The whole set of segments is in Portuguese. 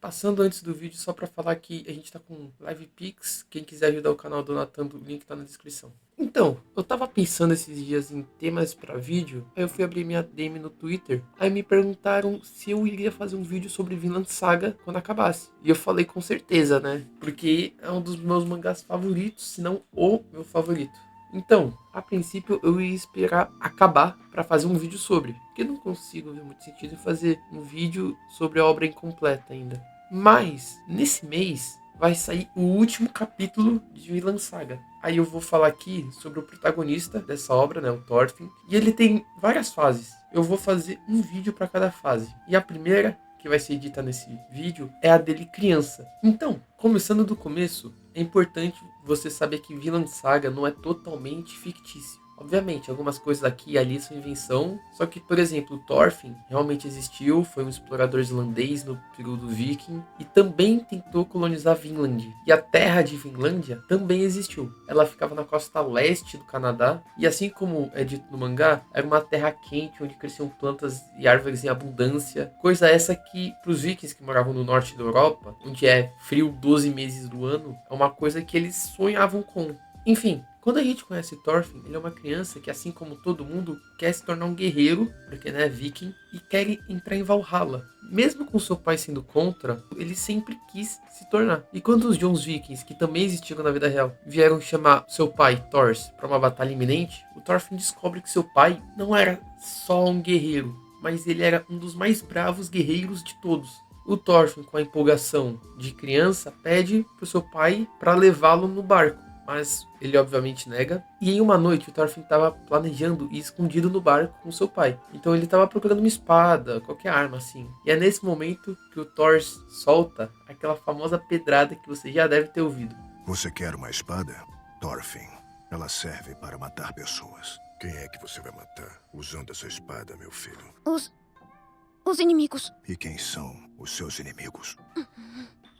Passando antes do vídeo, só pra falar que a gente tá com Live Pix. Quem quiser ajudar o canal donatando, o link tá na descrição. Então, eu tava pensando esses dias em temas pra vídeo, aí eu fui abrir minha DM no Twitter, aí me perguntaram se eu iria fazer um vídeo sobre Vinland Saga quando acabasse. E eu falei com certeza, né? Porque é um dos meus mangás favoritos, se não o meu favorito. Então, a princípio eu ia esperar acabar para fazer um vídeo sobre, porque não consigo ver muito sentido em fazer um vídeo sobre a obra incompleta ainda. Mas, nesse mês, vai sair o último capítulo de Vinland Saga. Aí eu vou falar aqui sobre o protagonista dessa obra, né, o Thorfinn, e ele tem várias fases. Eu vou fazer um vídeo para cada fase. E a primeira, que vai ser dita nesse vídeo, é a dele criança. Então, começando do começo, é importante você saber que Vinland Saga não é totalmente fictício. Obviamente, algumas coisas aqui e ali são invenção, só que, por exemplo, o Thorfinn realmente existiu, foi um explorador islandês no período viking e também tentou colonizar Vinland. E a terra de Vinlândia também existiu. Ela ficava na costa leste do Canadá e, assim como é dito no mangá, era uma terra quente onde cresciam plantas e árvores em abundância. Coisa essa que, para os vikings que moravam no norte da Europa, onde é frio 12 meses do ano, é uma coisa que eles sonhavam com. Enfim, quando a gente conhece Thorfinn, ele é uma criança que, assim como todo mundo, quer se tornar um guerreiro, porque é viking, e quer entrar em Valhalla. Mesmo com seu pai sendo contra, ele sempre quis se tornar. E quando os Jons Vikings, que também existiram na vida real, vieram chamar seu pai, Thors, para uma batalha iminente, o Thorfinn descobre que seu pai não era só um guerreiro, mas ele era um dos mais bravos guerreiros de todos. O Thorfinn, com a empolgação de criança, pede para o seu pai para levá-lo no barco. Mas ele obviamente nega. E em uma noite o Thorfinn estava planejando ir escondido no barco com seu pai. Então ele estava procurando uma espada, qualquer arma assim. E é nesse momento que o Thor solta aquela famosa pedrada que você já deve ter ouvido. Você quer uma espada? Thorfinn, ela serve para matar pessoas. Quem é que você vai matar usando essa espada, meu filho? Os inimigos. E quem são os seus inimigos?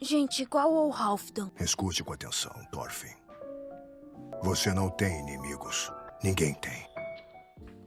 Gente igual ao Halfdan. Escute com atenção, Thorfinn. Você não tem inimigos. Ninguém tem.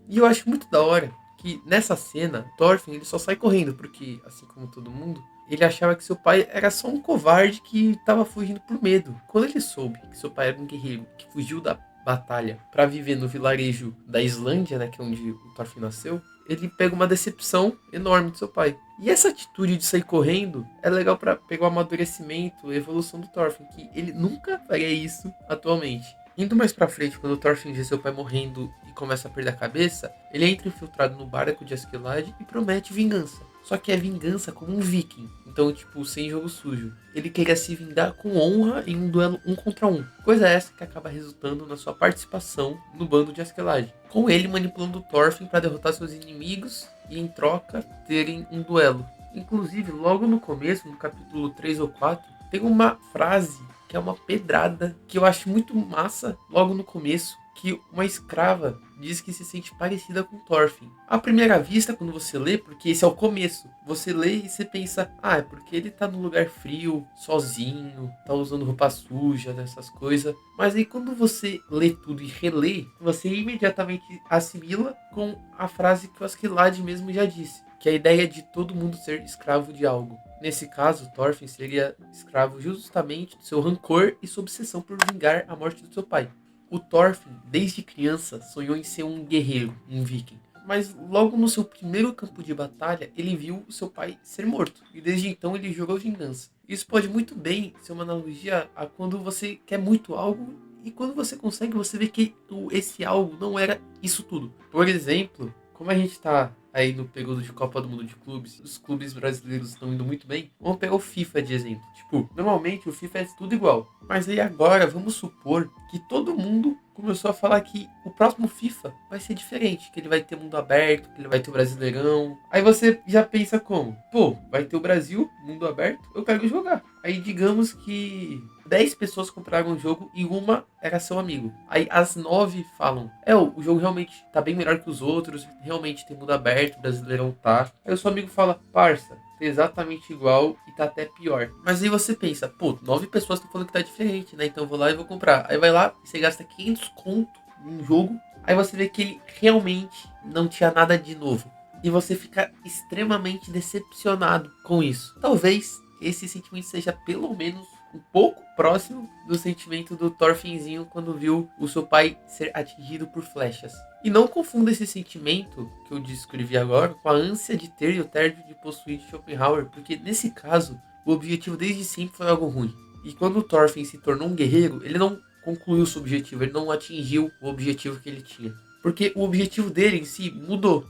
E eu acho muito da hora que nessa cena, Thorfinn ele só sai correndo, porque, assim como todo mundo, ele achava que seu pai era só um covarde que estava fugindo por medo. Quando ele soube que seu pai era um guerreiro que fugiu da batalha para viver no vilarejo da Islândia, né, que é onde o Thorfinn nasceu, ele pega uma decepção enorme de seu pai. E essa atitude de sair correndo é legal para pegar o amadurecimento, a evolução do Thorfinn, que ele nunca faria isso atualmente. Indo mais pra frente, quando o Thorfinn vê seu pai morrendo e começa a perder a cabeça, ele entra infiltrado no barco de Askeladd e promete vingança. Só que é vingança como um viking, então tipo, sem jogo sujo. Ele queria se vingar com honra em um duelo 1 contra 1. Coisa essa que acaba resultando na sua participação no bando de Askeladd. Com ele manipulando o Thorfinn para derrotar seus inimigos e em troca terem um duelo. Inclusive, logo no começo, no capítulo 3 ou 4, tem uma frase que é uma pedrada, que eu acho muito massa logo no começo, que uma escrava diz que se sente parecida com Thorfinn. À primeira vista, quando você lê, porque esse é o começo, você lê e você pensa, é porque ele tá num lugar frio, sozinho, tá usando roupa suja, dessas coisas. Mas aí quando você lê tudo e relê, você imediatamente assimila com a frase que o Askeladd mesmo já disse, que é a ideia de todo mundo ser escravo de algo. Nesse caso, Thorfinn seria escravo justamente do seu rancor e sua obsessão por vingar a morte do seu pai. O Thorfinn, desde criança, sonhou em ser um guerreiro, um viking. Mas logo no seu primeiro campo de batalha, ele viu o seu pai ser morto. E desde então ele jurou vingança. Isso pode muito bem ser uma analogia a quando você quer muito algo e quando você consegue, você vê que esse algo não era isso tudo. Por exemplo, como a gente está aí no período de Copa do Mundo de clubes, os clubes brasileiros estão indo muito bem, vamos pegar o FIFA de exemplo. Tipo, normalmente o FIFA é tudo igual. Mas aí agora, vamos supor que todo mundo começou a falar que o próximo FIFA vai ser diferente, que ele vai ter mundo aberto, que ele vai ter o Brasileirão. Aí você já pensa como? Pô, vai ter o Brasil, mundo aberto, eu quero jogar. Aí digamos que 10 pessoas compraram o jogo e uma era seu amigo. Aí as 9 falam, o jogo realmente tá bem melhor que os outros, realmente tem mundo aberto, o Brasileirão tá. Aí o seu amigo fala, parça, tá exatamente igual e tá até pior. Mas aí você pensa, pô, 9 pessoas estão falando que tá diferente, né? Então eu vou lá e vou comprar. Aí vai lá e você gasta 500 conto num jogo. Aí você vê que ele realmente não tinha nada de novo. E você fica extremamente decepcionado com isso. Talvez esse sentimento seja pelo menos um pouco próximo do sentimento do Thorfinnzinho quando viu o seu pai ser atingido por flechas. E não confunda esse sentimento que eu descrevi agora com a ânsia de ter e o tédio de possuir de Schopenhauer, porque nesse caso, o objetivo desde sempre foi algo ruim. E quando o Thorfinn se tornou um guerreiro, ele não concluiu seu objetivo, ele não atingiu o objetivo que ele tinha. Porque o objetivo dele em si mudou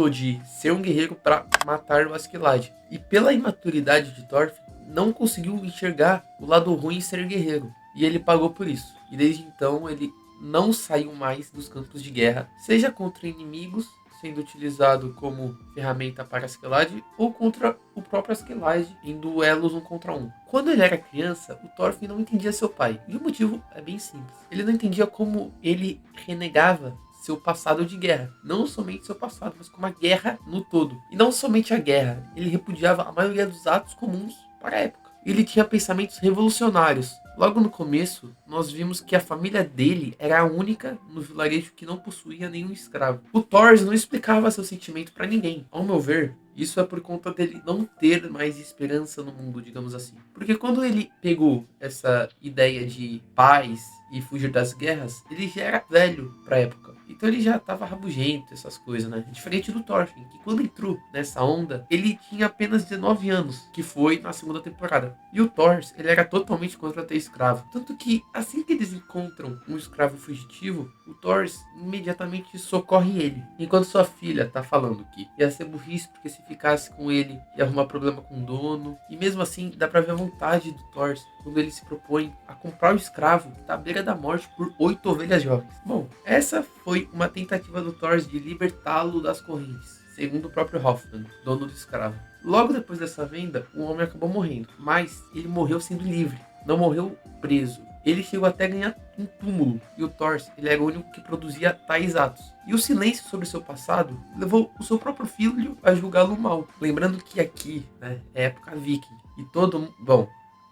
de ser um guerreiro para matar o Askeladd. E pela imaturidade de Thorfinn, não conseguiu enxergar o lado ruim em ser guerreiro. E ele pagou por isso. E desde então ele não saiu mais dos campos de guerra, seja contra inimigos, sendo utilizado como ferramenta para Askeladd, ou contra o próprio Askeladd em duelos 1 contra 1. Quando ele era criança, o Thorfinn não entendia seu pai. E o motivo é bem simples. Ele não entendia como ele renegava seu passado de guerra. Não somente seu passado, mas como a guerra no todo. E não somente a guerra. Ele repudiava a maioria dos atos comuns para a época. Ele tinha pensamentos revolucionários. Logo no começo, nós vimos que a família dele era a única no vilarejo que não possuía nenhum escravo. O Thors não explicava seu sentimento para ninguém. Ao meu ver, isso é por conta dele não ter mais esperança no mundo, digamos assim. Porque quando ele pegou essa ideia de paz e fugir das guerras, ele já era velho para a época. Então ele já estava rabugento, essas coisas, né? Diferente do Thorfinn, que quando entrou nessa onda, ele tinha apenas 19 anos, que foi na segunda temporada. E o Thors, ele era totalmente contra ter escravo. Tanto que, assim que eles encontram um escravo fugitivo, o Thors imediatamente socorre ele. Enquanto sua filha tá falando que ia ser burrice, porque se ficasse com ele ia arrumar problema com o dono. E mesmo assim, dá pra ver a vontade do Thors quando ele se propõe a comprar o escravo que tá à beira da morte por 8 ovelhas jovens. Bom, essa foi uma tentativa do Thors de libertá-lo das correntes, segundo o próprio Halfdan, dono do escravo. Logo depois dessa venda, o homem acabou morrendo, mas ele morreu sendo livre, não morreu preso. Ele chegou até a ganhar um túmulo, e o Thors, ele era o único que produzia tais atos. E o silêncio sobre seu passado levou o seu próprio filho a julgá-lo mal. Lembrando que aqui, né, é época viking, e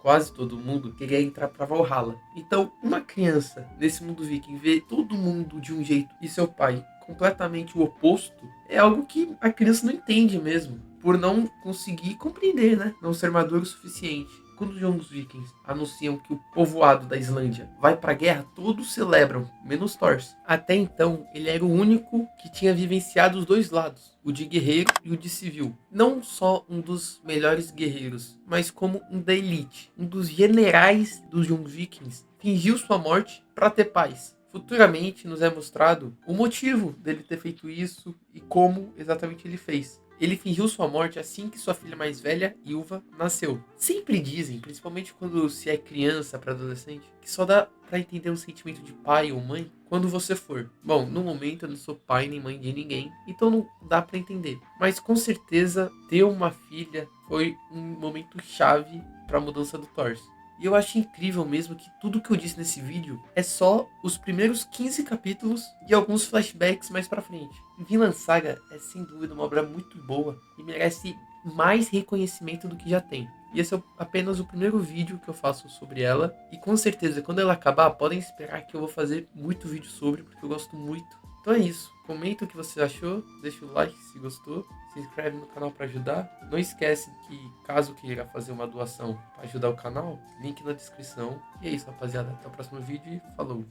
quase todo mundo queria entrar para Valhalla. Então, uma criança nesse mundo viking ver todo mundo de um jeito e seu pai completamente o oposto é algo que a criança não entende mesmo, por não conseguir compreender, né? Não ser maduro o suficiente. Quando os vikings anunciam que o povoado da Islândia vai pra guerra, todos celebram, menos Thors. Até então, ele era o único que tinha vivenciado os dois lados, o de guerreiro e o de civil. Não só um dos melhores guerreiros, mas como um da elite, um dos generais dos Young Vikings, fingiu sua morte para ter paz. Futuramente nos é mostrado o motivo dele ter feito isso e como exatamente ele fez. Ele fingiu sua morte assim que sua filha mais velha, Ylva, nasceu. Sempre dizem, principalmente quando se é criança para adolescente, que só dá para entender um sentimento de pai ou mãe quando você for. Bom, no momento eu não sou pai nem mãe de ninguém, então não dá para entender. Mas com certeza ter uma filha foi um momento chave para a mudança do Thors. E eu acho incrível mesmo que tudo que eu disse nesse vídeo é só os primeiros 15 capítulos e alguns flashbacks mais pra frente. Vinland Saga é sem dúvida uma obra muito boa e merece mais reconhecimento do que já tem. E esse é apenas o primeiro vídeo que eu faço sobre ela. E com certeza, quando ela acabar, podem esperar que eu vou fazer muito vídeo sobre, porque eu gosto muito. Então é isso. Comenta o que você achou, deixa o like se gostou, se inscreve no canal para ajudar. Não esquece que, caso queira fazer uma doação para ajudar o canal, link na descrição. E é isso, rapaziada. Até o próximo vídeo e falou!